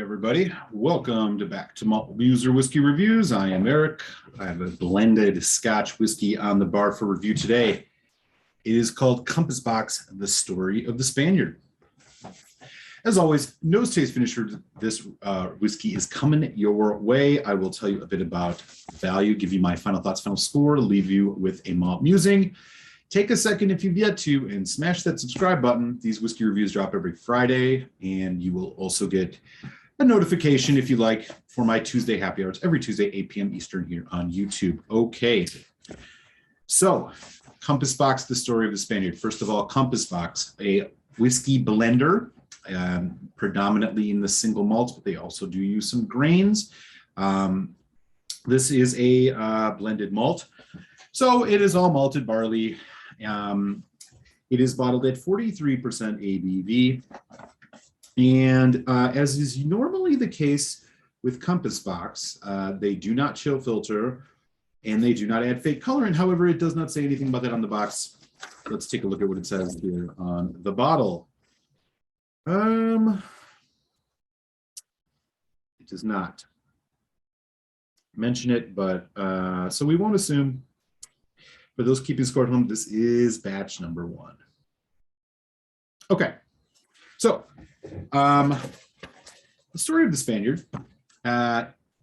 everybody. Welcome back to Multiple User Whiskey Reviews. I am Eric. I have a blended Scotch whiskey on the bar for review today. It is called Compass Box, The Story of the Spaniard. As always, nose taste finish for this whiskey is coming your way. I will tell you a bit about value, give you my final thoughts, final score, leave you with a malt musing. Take a second if you've yet to and smash that subscribe button. These whiskey reviews drop every Friday, and you will also get a notification if you like for my Tuesday happy hours every Tuesday, 8 p.m. Eastern here on YouTube. Okay, so Compass Box, the story of the Spaniard. First of all, Compass Box, a whiskey blender, predominantly in the single malts, but they also do use some grains. This is a blended malt. So it is all malted barley. It is bottled at 43% ABV. And as is normally the case with Compass Box, they do not chill filter and they do not add fake colorant. However, it does not say anything about that on the box. Let's take a look at what it says here on the bottle. It does not mention it, but so we won't assume. For those keeping score at home, this is batch number 1. Okay, so the story of the Spaniard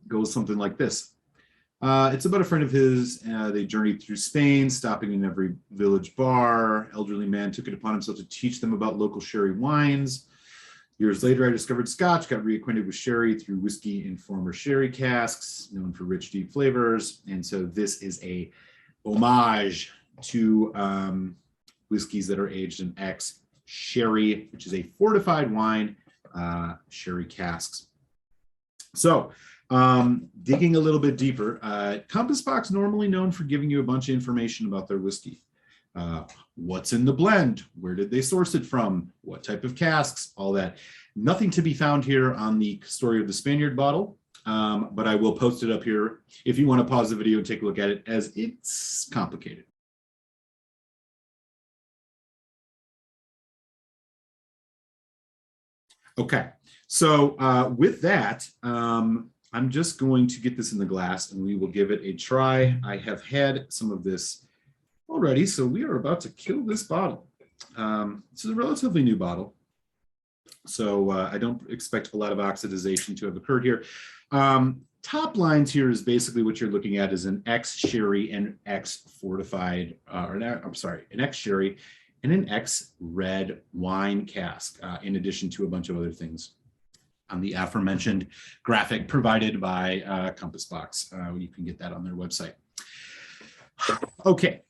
goes something like this. It's about a friend of his. They journeyed through Spain, stopping in every village bar. Elderly man took it upon himself to teach them about local sherry wines. Years later, I discovered Scotch, got reacquainted with sherry through whiskey in former sherry casks, known for rich, deep flavors. And so this is a homage to whiskeys that are aged in X sherry, which is a fortified wine, sherry casks. So digging a little bit deeper, Compass Box normally known for giving you a bunch of information about their whiskey. What's in the blend? Where did they source it from? What type of casks? All that. Nothing to be found here on the story of the Spaniard bottle. But I will post it up here if you want to pause the video and take a look at it, as it's complicated. Okay, so with that, I'm just going to get this in the glass and we will give it a try. I have had some of this already, so we are about to kill this bottle. This is a relatively new bottle, so I don't expect a lot of oxidization to have occurred here. Top lines here is basically what you're looking at is an X sherry and X fortified, an X sherry and an X red wine cask, in addition to a bunch of other things on the aforementioned graphic provided by Compass Box. You can get that on their website. Okay,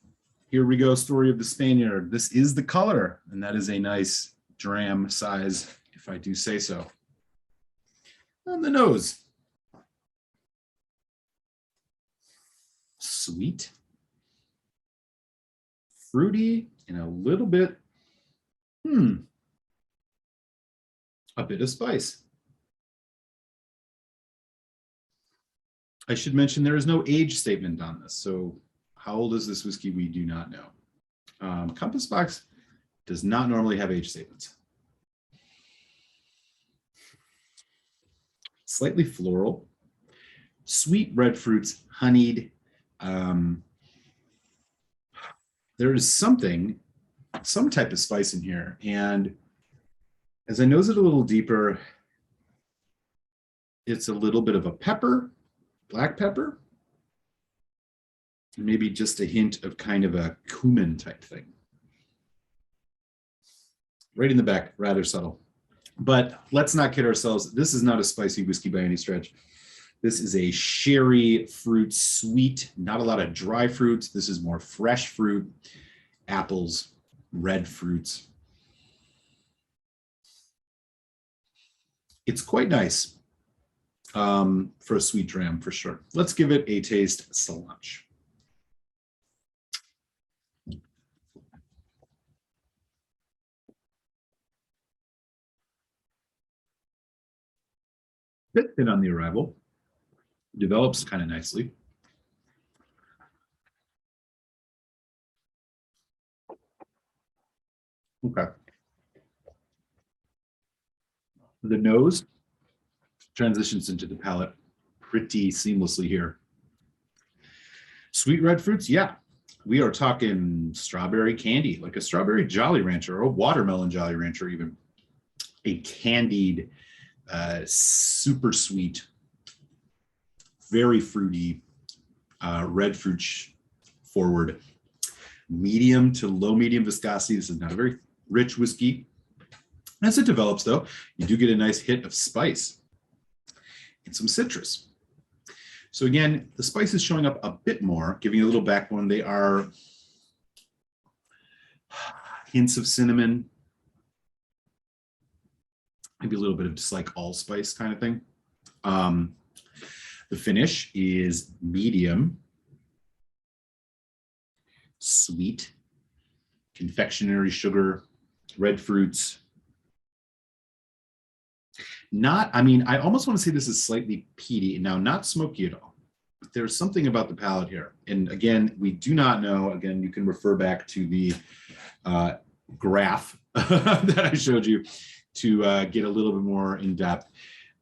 here we go. Story of the Spaniard. This is the color, and that is a nice dram size, if I do say so. On the nose. Sweet, fruity, and a little bit, a bit of spice. I should mention there is no age statement on this, so how old is this whiskey? We do not know. Compass Box does not normally have age statements. Slightly floral, sweet red fruits, honeyed. There is some type of spice in here, and as I nose it a little deeper, it's a little bit of a pepper, black pepper, maybe just a hint of kind of a cumin type thing. Right in the back, rather subtle. But let's not kid ourselves. This is not a spicy whiskey by any stretch. This is a sherry fruit sweet, not a lot of dry fruits. This is more fresh fruit, apples, red fruits. It's quite nice for a sweet dram, for sure. Let's give it a taste slash. Bit thin on the arrival. Develops kind of nicely. Okay. The nose transitions into the palate pretty seamlessly here. Sweet red fruits, yeah. We are talking strawberry candy, like a strawberry Jolly Rancher or a watermelon Jolly Rancher even. A candied, super sweet, very fruity, red fruit forward, medium to low medium viscosity. This is not a very rich whiskey. As it develops though, you do get a nice hit of spice and some citrus. So again, the spice is showing up a bit more, giving you a little backbone. They are hints of cinnamon, maybe a little bit of just like allspice kind of thing. The finish is medium, sweet, confectionery sugar, red fruits. Not, I mean, I almost want to say this is slightly peaty. Now, not smoky at all, but there's something about the palate here. And again, we do not know. Again, you can refer back to the graph that I showed you to get a little bit more in depth.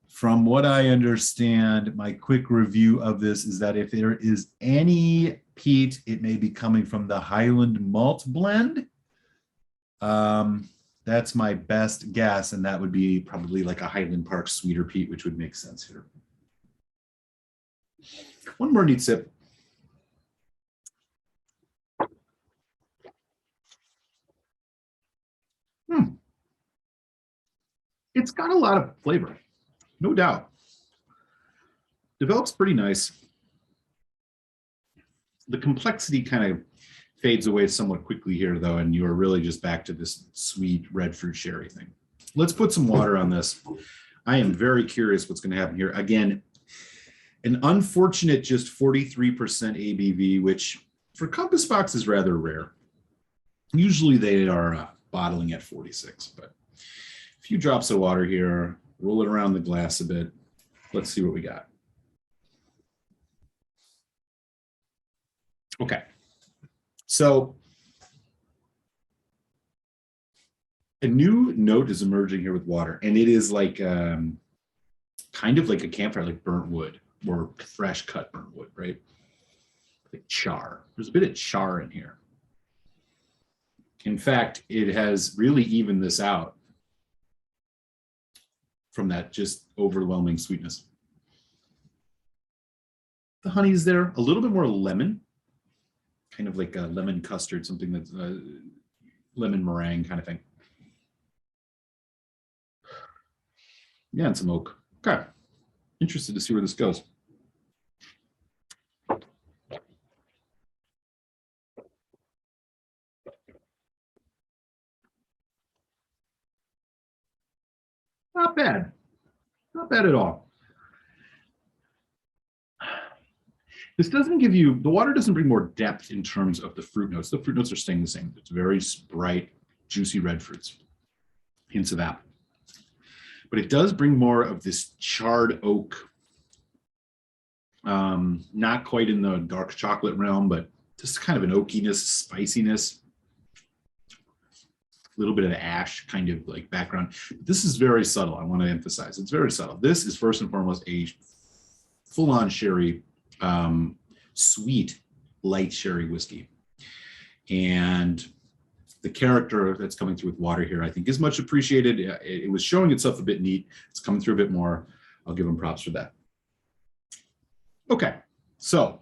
From what I understand, my quick review of this is that if there is any peat, it may be coming from the Highland malt blend. That's my best guess, and that would be probably like a Highland Park sweeter peat, which would make sense here. One more neat sip. It's got a lot of flavor, no doubt. Develops pretty nice. The complexity kind of fades away somewhat quickly here, though, and you are really just back to this sweet red fruit sherry thing. Let's put some water on this. I am very curious what's going to happen here. Again, an unfortunate just 43% ABV, which for Compass Box is rather rare. Usually they are bottling at 46, but a few drops of water here, roll it around the glass a bit. Let's see what we got. Okay. So a new note is emerging here with water, and it is like kind of like a campfire, like burnt wood or fresh cut burnt wood, right? Like char. There's a bit of char in here. In fact, it has really evened this out from that just overwhelming sweetness. The honey is there, a little bit more lemon. Kind of like a lemon custard, something that's lemon meringue kind of thing. Yeah, and some oak. Okay. Interested to see where this goes. Not bad. Not bad at all. This doesn't give you, the water doesn't bring more depth in terms of the fruit notes. The fruit notes are staying the same. It's very bright, juicy red fruits, hints of apple. But it does bring more of this charred oak, not quite in the dark chocolate realm, but just kind of an oakiness, spiciness, a little bit of ash kind of like background. This is very subtle, I want to emphasize. It's very subtle. This is first and foremost a full-on sherry, sweet, light sherry whiskey. And the character that's coming through with water here, I think, is much appreciated. It was showing itself a bit neat. It's coming through a bit more. I'll give them props for that. Okay, so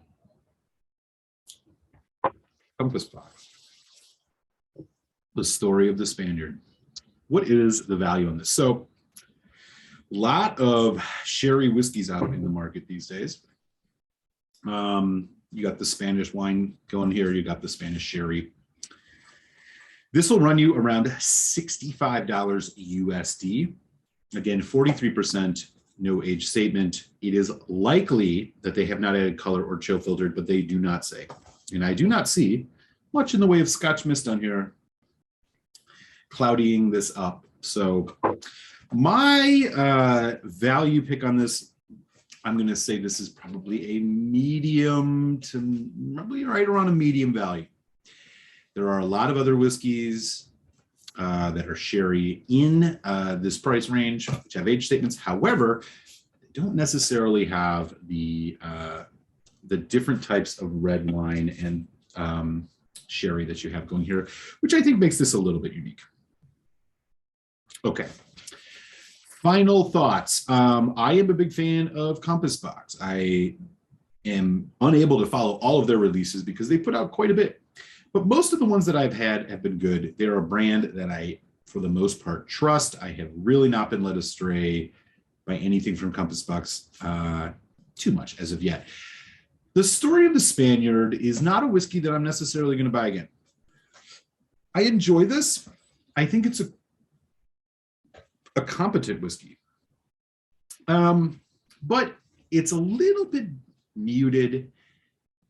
Compass Box, the story of the Spaniard. What is the value on this? So, a lot of sherry whiskeys out in the market these days. You got the Spanish wine going here. You got the Spanish sherry. This will run you around $65 USD. Again, 43%, no age statement. It is likely that they have not added color or chill filtered, but they do not say. And I do not see much in the way of Scotch mist on here cloudying this up. So my value pick on this, I'm going to say this is probably a medium to probably right around a medium value. There are a lot of other whiskeys that are sherry in this price range, which have age statements. However, don't necessarily have the different types of red wine and sherry that you have going here, which I think makes this a little bit unique. Okay. Final thoughts. I am a big fan of Compass Box. I am unable to follow all of their releases because they put out quite a bit, but most of the ones that I've had have been good. They're a brand that I, for the most part, trust. I have really not been led astray by anything from Compass Box too much as of yet. The Story of the Spaniard is not a whiskey that I'm necessarily going to buy again. I enjoy this. I think it's a competent whiskey, but it's a little bit muted.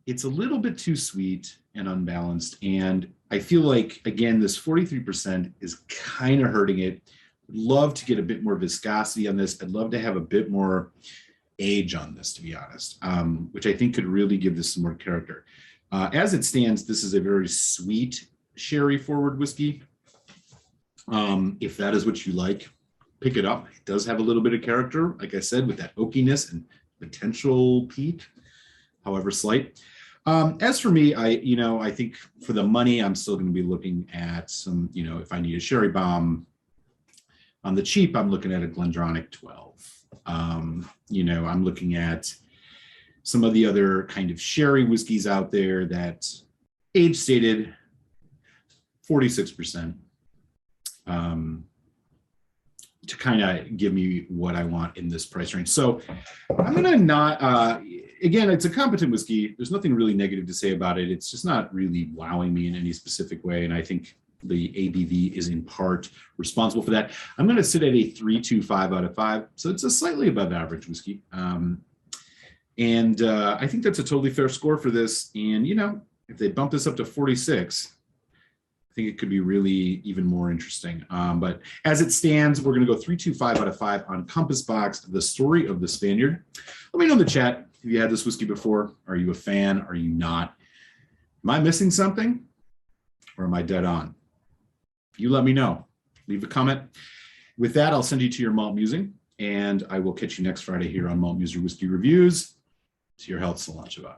It's a little bit too sweet and unbalanced, and I feel like, again, this 43% is kind of hurting it. I'd love to get a bit more viscosity on this. I'd love to have a bit more age on this, to be honest, which I think could really give this some more character. As it stands, this is a very sweet sherry forward whiskey. If that is what you like, pick it up. It does have a little bit of character, like I said, with that oakiness and potential peat, however slight. As for me, I think for the money, I'm still going to be looking at some, if I need a sherry bomb on the cheap, I'm looking at a Glendronach 12. I'm looking at some of the other kind of sherry whiskeys out there that age stated 46%. To kind of give me what I want in this price range. So I'm going to not, again, it's a competent whiskey. There's nothing really negative to say about it. It's just not really wowing me in any specific way. And I think the ABV is in part responsible for that. I'm going to sit at a 3.25 out of 5. So it's a slightly above average whiskey. I think that's a totally fair score for this. And, if they bump this up to 46, I think it could be really even more interesting. But as it stands, we're going to go 3.25 out of 5 on Compass Box, The Story of the Spaniard. Let me know in the chat if you had this whiskey before. Are you a fan? Are you not? Am I missing something? Or am I dead on? You let me know. Leave a comment. With that, I'll send you to your malt musing, and I will catch you next Friday here on Malt Muser Whiskey Reviews. To your health, Salant Shabbat.